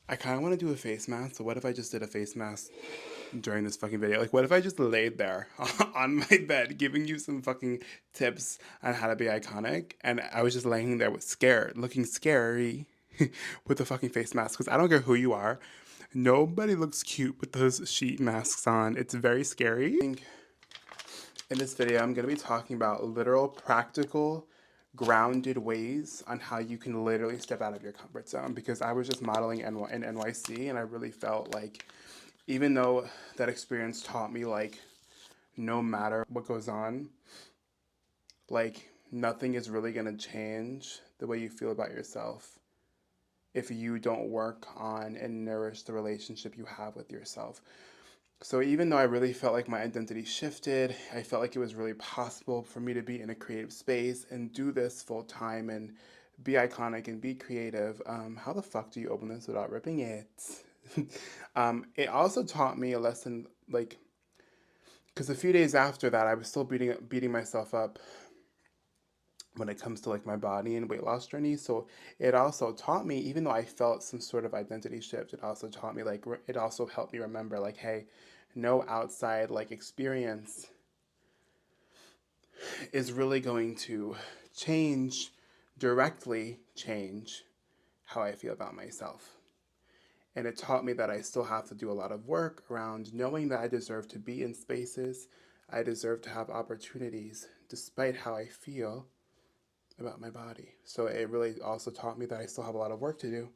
I kind of want to do a face mask. So what if I just did a face mask during this fucking video? Like, what if I just laid there on my bed giving you some fucking tips on how to be iconic, and I was just laying there with scared, looking scary with the fucking face mask? Because I don't care who you are, nobody looks cute with those sheet masks on. It's very scary. In this video, I'm going to be talking about literal, practical, grounded ways on how you can literally step out of your comfort zone. Because I was just modeling in NYC, and I really felt like, even though that experience taught me, like, no matter what goes on, like, nothing is really going to change the way you feel about yourself if you don't work on and nourish the relationship you have with yourself. So even though I really felt like my identity shifted, I felt like it was really possible for me to be in a creative space and do this full time and be iconic and be creative. How the fuck do you open this without ripping it? It also taught me a lesson, like, because a few days after that, I was still beating myself up when it comes to like my body and weight loss journey. So it also taught me, even though I felt some sort of identity shift, it also taught me, like, it also helped me remember, like, hey, no outside like experience is really going to change, directly change how I feel about myself. And it taught me that I still have to do a lot of work around knowing that I deserve to be in spaces, I deserve to have opportunities despite how I feel about my body. So it really also taught me that I still have a lot of work to do.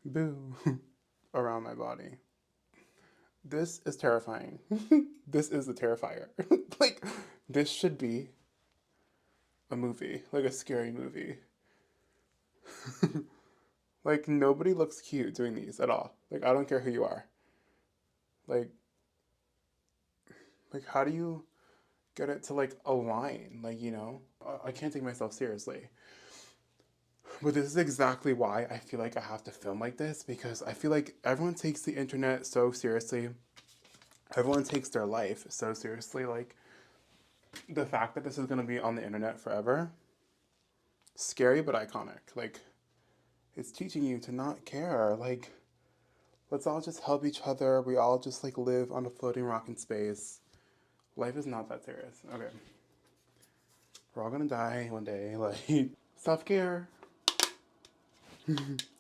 Boo. Around my body. This is terrifying. This is a terrifier. Like, this should be a movie, like a scary movie. Like, nobody looks cute doing these at all. Like, I don't care who you are. Like, how do you get it to like align? Like, I can't take myself seriously. But this is exactly why I feel like I have to film like this, because I feel like everyone takes the internet so seriously. Everyone takes their life so seriously. Like, the fact that this is going to be on the internet forever, scary but iconic. Like, it's teaching you to not care. Like, let's all just help each other. We all just like live on a floating rock in space. Life is not that serious. Okay. We're all gonna die one day. Like, self care.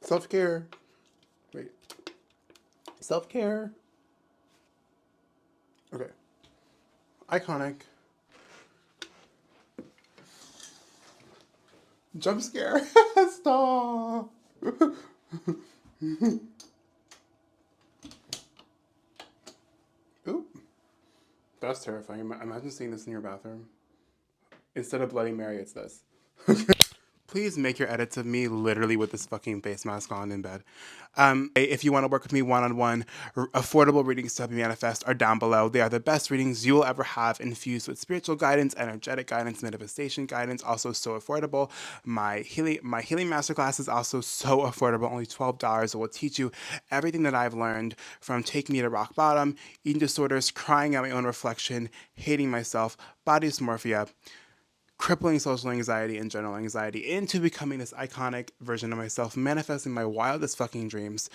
Self care. Wait. Self care. Okay. Iconic. Jump scare. Stop. Ooh. That's terrifying. Imagine seeing this in your bathroom. Instead of Bloody Mary, it's this. Please make your edits of me literally with this fucking face mask on in bed. If you want to work with me one-on-one, affordable readings to help you manifest are down below. They are the best readings you will ever have, infused with spiritual guidance, energetic guidance, manifestation guidance, also so affordable. My healing masterclass is also so affordable, only $12. It will teach you everything that I've learned, from taking me to rock bottom, eating disorders, crying at my own reflection, hating myself, body dysmorphia, crippling social anxiety and general anxiety, into becoming this iconic version of myself, manifesting my wildest fucking dreams.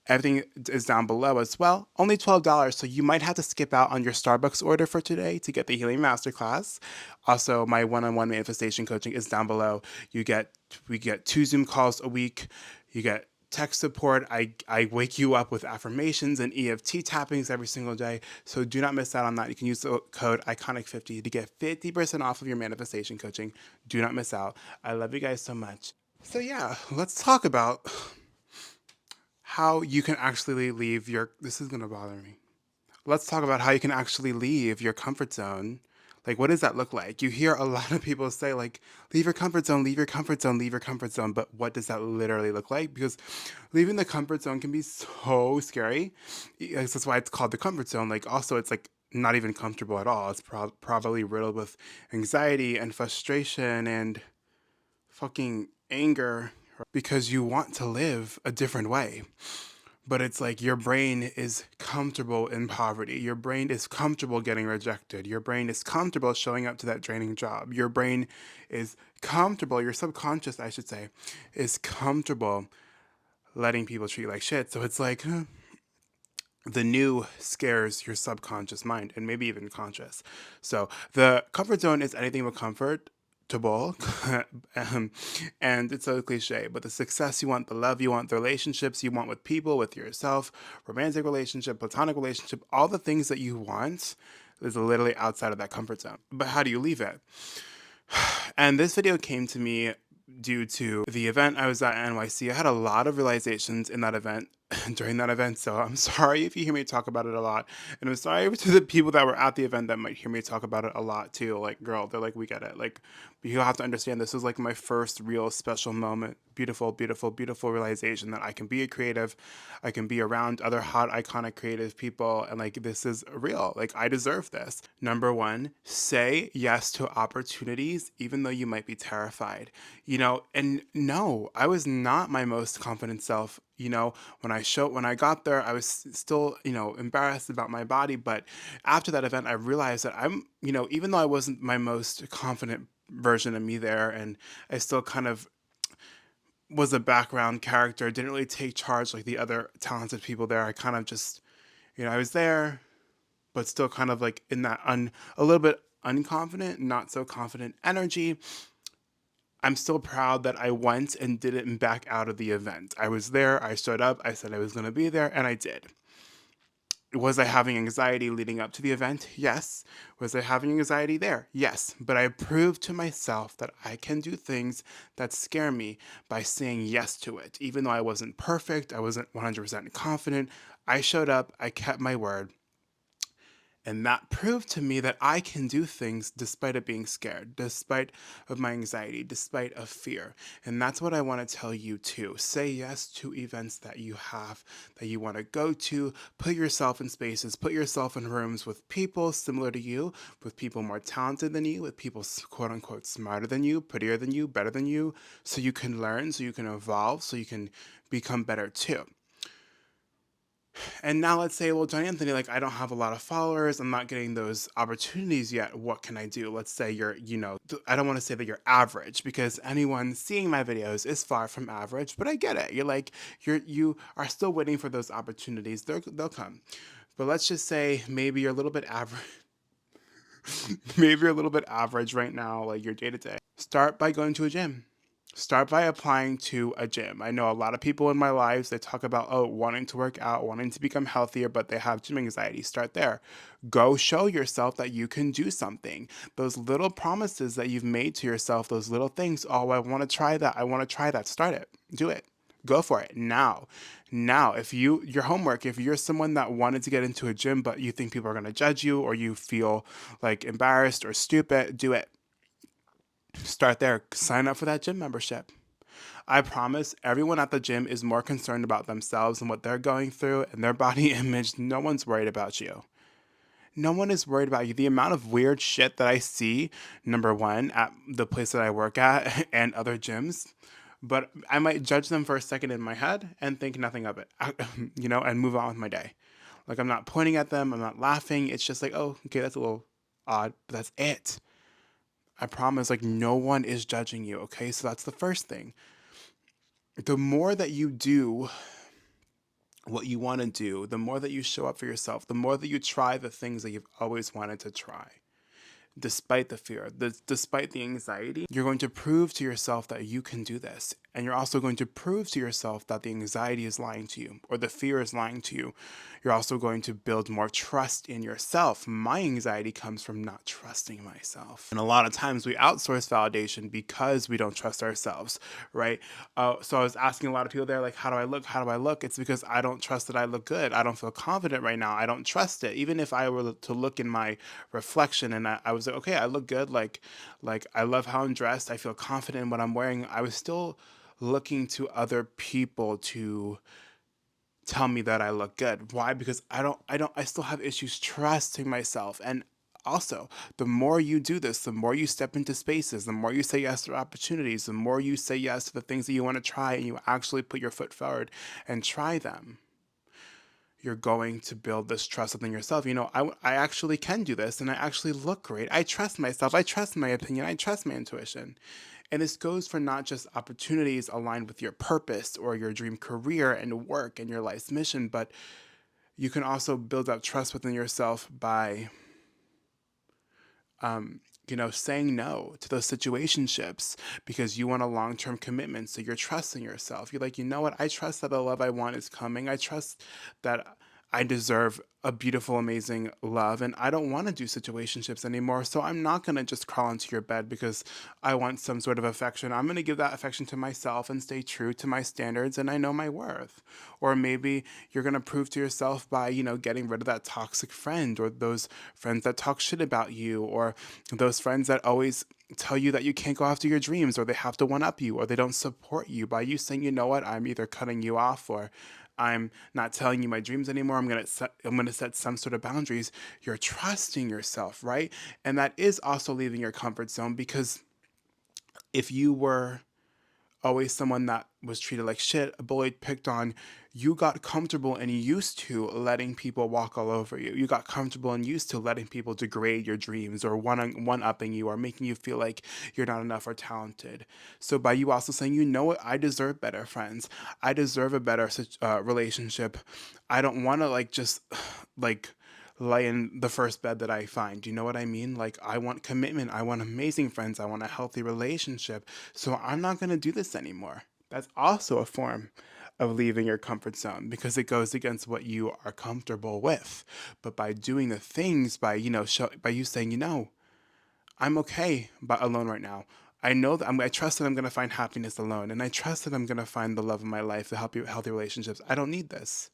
Everything is down below as well. Only $12, so you might have to skip out on your Starbucks order for today to get the Healing Masterclass. Also, my one-on-one manifestation coaching is down below. We get 2 Zoom calls a week. You get tech support. I wake you up with affirmations and EFT tappings every single day. So do not miss out on that. You can use the code ICONIC50 to get 50% off of your manifestation coaching. Do not miss out. I love you guys so much. So yeah, let's talk about how you can actually leave your, this is going to bother me. Let's talk about how you can actually leave your comfort zone. Like, what does that look like? You hear a lot of people say, like, leave your comfort zone, leave your comfort zone, leave your comfort zone. But what does that literally look like? Because leaving the comfort zone can be so scary. That's why it's called the comfort zone. Like, also, it's like not even comfortable at all. It's probably riddled with anxiety and frustration and fucking anger, because you want to live a different way. But it's like your brain is comfortable in poverty. Your brain is comfortable getting rejected. Your brain is comfortable showing up to that draining job. Your brain is comfortable, your subconscious, I should say, is comfortable letting people treat you like shit. So it's like, the new scares your subconscious mind and maybe even conscious. So the comfort zone is anything but comfortable. And it's so cliche, but the success you want, the love you want, the relationships you want with people, with yourself, romantic relationship, platonic relationship, all the things that you want is literally outside of that comfort zone. But how do you leave it? And this video came to me due to the event I was at NYC. I had a lot of realizations in that event during that event. So I'm sorry if you hear me talk about it a lot. And I'm sorry to the people that were at the event that might hear me talk about it a lot too. Like, girl, they're like, we get it. Like, you have to understand this was like my first real special moment. Beautiful, beautiful, beautiful realization that I can be a creative. I can be around other hot, iconic, creative people. And like, this is real. Like, I deserve this. Number one, say yes to opportunities, even though you might be terrified. And no, I was not my most confident self. When I got there, I was still, embarrassed about my body. But after that event, I realized that even though I wasn't my most confident version of me there, and I still kind of was a background character, didn't really take charge like the other talented people there. I kind of just, I was there, but still kind of like in that a little bit unconfident, not so confident energy. I'm still proud that I went and didn't back out of the event. I was there, I showed up, I said I was going to be there, and I did. Was I having anxiety leading up to the event? Yes. Was I having anxiety there? Yes. But I proved to myself that I can do things that scare me by saying yes to it. Even though I wasn't perfect, I wasn't 100% confident, I showed up, I kept my word. And that proved to me that I can do things despite of being scared, despite of my anxiety, despite of fear. And that's what I want to tell you too. Say yes to events that you have, that you want to go to. Put yourself in spaces, put yourself in rooms with people similar to you, with people more talented than you, with people quote unquote smarter than you, prettier than you, better than you, so you can learn, so you can evolve, so you can become better too. And now let's say, well, John Anthony, like, I don't have a lot of followers. I'm not getting those opportunities yet. What can I do? Let's say you're, I don't want to say that you're average, because anyone seeing my videos is far from average, but I get it. You are still waiting for those opportunities. They'll come. But let's just say maybe you're a little bit average. Maybe you're a little bit average right now, like your day to day. Start by going to a gym. Start by applying to a gym. I know a lot of people in my lives, they talk about, wanting to work out, wanting to become healthier, but they have gym anxiety. Start there. Go show yourself that you can do something. Those little promises that you've made to yourself, those little things, I want to try that. I want to try that. Start it. Do it. Go for it now. Now, if your homework, if you're someone that wanted to get into a gym, but you think people are going to judge you, or you feel like embarrassed or stupid, do it. Start there. Sign up for that gym membership. I promise everyone at the gym is more concerned about themselves and what they're going through and their body image. No one's worried about you. No one is worried about you. The amount of weird shit that I see, number one, at the place that I work at and other gyms, but I might judge them for a second in my head and think nothing of it, and move on with my day. Like, I'm not pointing at them, I'm not laughing. It's just like, oh, okay, that's a little odd, but that's it. I promise, like, no one is judging you, okay? So that's the first thing. The more that you do what you want to do, the more that you show up for yourself, the more that you try the things that you've always wanted to try, despite the fear, despite the anxiety, you're going to prove to yourself that you can do this. And you're also going to prove to yourself that the anxiety is lying to you, or the fear is lying to you. You're also going to build more trust in yourself. My anxiety comes from not trusting myself. And a lot of times we outsource validation because we don't trust ourselves, right? So I was asking a lot of people there, like, how do I look? How do I look? It's because I don't trust that I look good. I don't feel confident right now. I don't trust it. Even if I were to look in my reflection and I was like, okay, I look good. Like I love how I'm dressed. I feel confident in what I'm wearing. I was still looking to other people to tell me that I look good. Why? Because I still have issues trusting myself. And also, the more you do this, the more you step into spaces, the more you say yes to opportunities, the more you say yes to the things that you want to try, and you actually put your foot forward and try them, you're going to build this trust within yourself. I actually can do this and I actually look great. I trust myself. I trust my opinion. I trust my intuition. And this goes for not just opportunities aligned with your purpose or your dream career and work and your life's mission, but you can also build up trust within yourself by saying no to those situationships because you want a long term commitment. So you're trusting yourself. You're like, you know what? I trust that the love I want is coming. I trust that I deserve a beautiful, amazing love, and I don't want to do situationships anymore. So I'm not going to just crawl into your bed because I want some sort of affection. I'm going to give that affection to myself and stay true to my standards, and I know my worth. Or maybe you're going to prove to yourself by, getting rid of that toxic friend or those friends that talk shit about you or those friends that always tell you that you can't go after your dreams or they have to one up you or they don't support you by you saying, you know what, I'm either cutting you off or I'm not telling you my dreams anymore. I'm gonna set some sort of boundaries. You're trusting yourself, right? And that is also leaving your comfort zone because if you were always someone that was treated like shit, bullied, picked on, you got comfortable and used to letting people walk all over you. You got comfortable and used to letting people degrade your dreams or one upping you or making you feel like you're not enough or talented. So by you also saying, you know what, I deserve better friends. I deserve a better relationship. I don't want to just like lay in the first bed that I find. Do you know what I mean? Like, I want commitment. I want amazing friends. I want a healthy relationship. So I'm not going to do this anymore. That's also a form of leaving your comfort zone because it goes against what you are comfortable with. But by doing the things, by you saying, I'm okay but alone right now. I know that I trust that I'm going to find happiness alone, and I trust that I'm going to find the love of my life, the healthy relationships. I don't need this.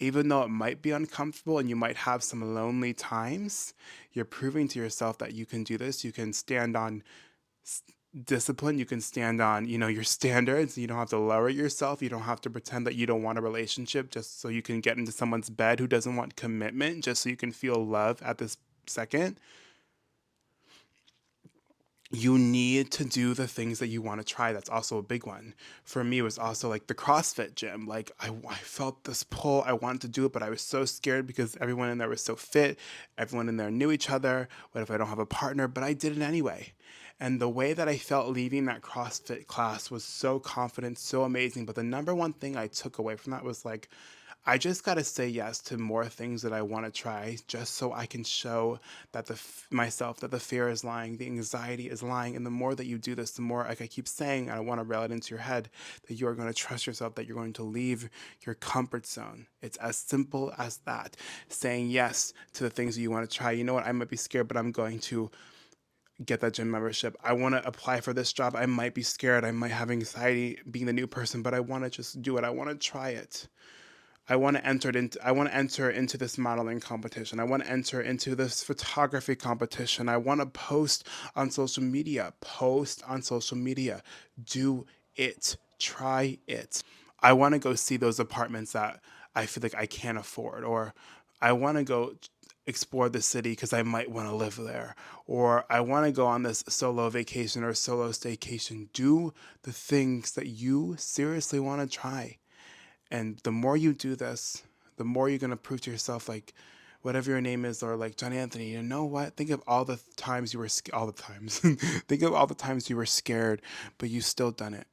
Even though it might be uncomfortable and you might have some lonely times, you're proving to yourself that you can do this. You can stand on discipline. You can stand on, your standards. You don't have to lower yourself. You don't have to pretend that you don't want a relationship just so you can get into someone's bed who doesn't want commitment, just so you can feel love at this second. You need to do the things that you want to try. That's also a big one. For me, it was also like the CrossFit gym. Like, I felt this pull. I wanted to do it, but I was so scared because everyone in there was so fit. Everyone in there knew each other. What if I don't have a partner? But I did it anyway. And the way that I felt leaving that CrossFit class was so confident, so amazing. But the number one thing I took away from that was like, I just got to say yes to more things that I want to try just so I can show that myself that the fear is lying, the anxiety is lying. And the more that you do this, the more, like I keep saying, I want to rail it into your head, that you are going to trust yourself, that you're going to leave your comfort zone. It's as simple as that. Saying yes to the things that you want to try. You know what? I might be scared, but I'm going to get that gym membership. I want to apply for this job. I might be scared. I might have anxiety being the new person, but I want to just do it. I want to try it. I want to enter into this modeling competition. I want to enter into this photography competition. I want to post on social media. Post on social media. Do it. Try it. I want to go see those apartments that I feel like I can't afford, or I want to go explore the city because I might want to live there, or I want to go on this solo vacation or solo staycation. Do the things that you seriously want to try. And the more you do this, the more you're going to prove to yourself, like, whatever your name is, or like John Anthony, you know what? Think of all the times you were, all the times. Think of all the times you were scared, but you still done it.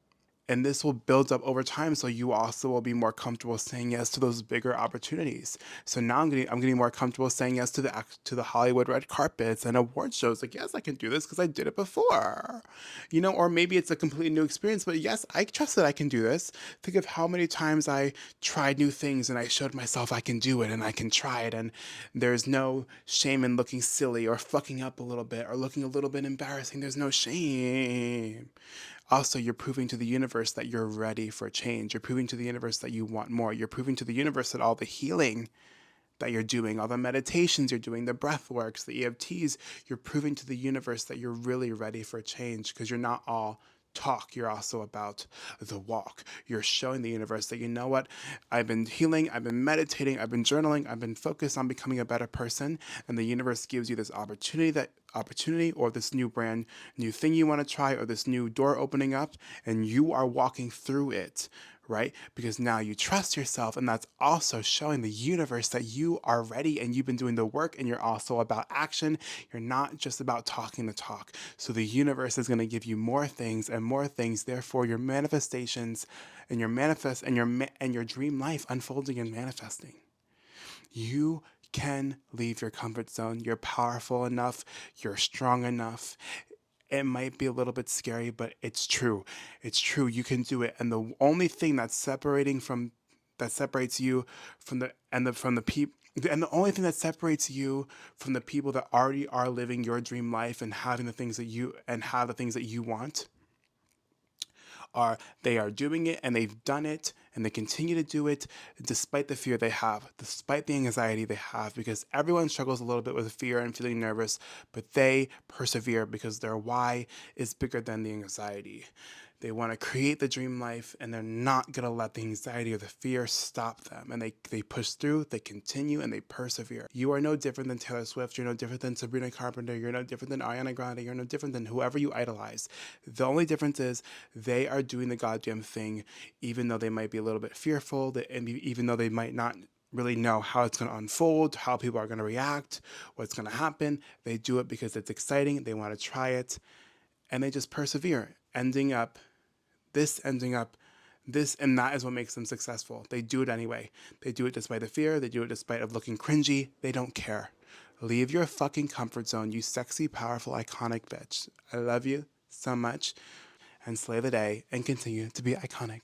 And this will build up over time, so you also will be more comfortable saying yes to those bigger opportunities. So now I'm getting more comfortable saying yes to the Hollywood red carpets and award shows. Like, yes, I can do this because I did it before, or maybe it's a completely new experience, but yes, I trust that I can do this. Think of how many times I tried new things and I showed myself I can do it and I can try it, and there's no shame in looking silly or fucking up a little bit or looking a little bit embarrassing. There's no shame. Also, you're proving to the universe that you're ready for change. You're proving to the universe that you want more. You're proving to the universe that all the healing that you're doing, all the meditations you're doing, the breath works, the EFTs, you're proving to the universe that you're really ready for change because you're not all talk. You're also about the walk. You're showing the universe that, you know what, I've been healing, I've been meditating, I've been journaling, I've been focused on becoming a better person, and the universe gives you this opportunity or this new thing you want to try or this new door opening up, and you are walking through it right? Because now you trust yourself, and that's also showing the universe that you are ready and you've been doing the work, and you're also about action. You're not just about talking the talk. So the universe is going to give you more things and more things. Therefore, your manifestations and your manifest and your dream life unfolding and manifesting. You can leave your comfort zone. You're powerful enough. You're strong enough. It might be a little bit scary, but it's true. It's true. You can do it. And the only thing that separates you from the people, and the only thing that separates you from the people that already are living your dream life and having the things that you and have the things that you want, are they are doing it, and they've done it, and they continue to do it despite the fear they have, despite the anxiety they have, because everyone struggles a little bit with fear and feeling nervous, but they persevere because their why is bigger than the anxiety. They want to create the dream life, and they're not going to let the anxiety or the fear stop them. And they push through, they continue, and they persevere. You are no different than Taylor Swift. You're no different than Sabrina Carpenter. You're no different than Ariana Grande. You're no different than whoever you idolize. The only difference is they are doing the goddamn thing, even though they might be a little bit fearful, and even though they might not really know how it's going to unfold, how people are going to react, what's going to happen. They do it because it's exciting. They want to try it, and they just persevere, ending up this, and that is what makes them successful. They do it anyway. They do it despite the fear. They do it despite of looking cringy. They don't care. Leave your fucking comfort zone, you sexy, powerful, iconic bitch. I love you so much, and slay the day and continue to be iconic.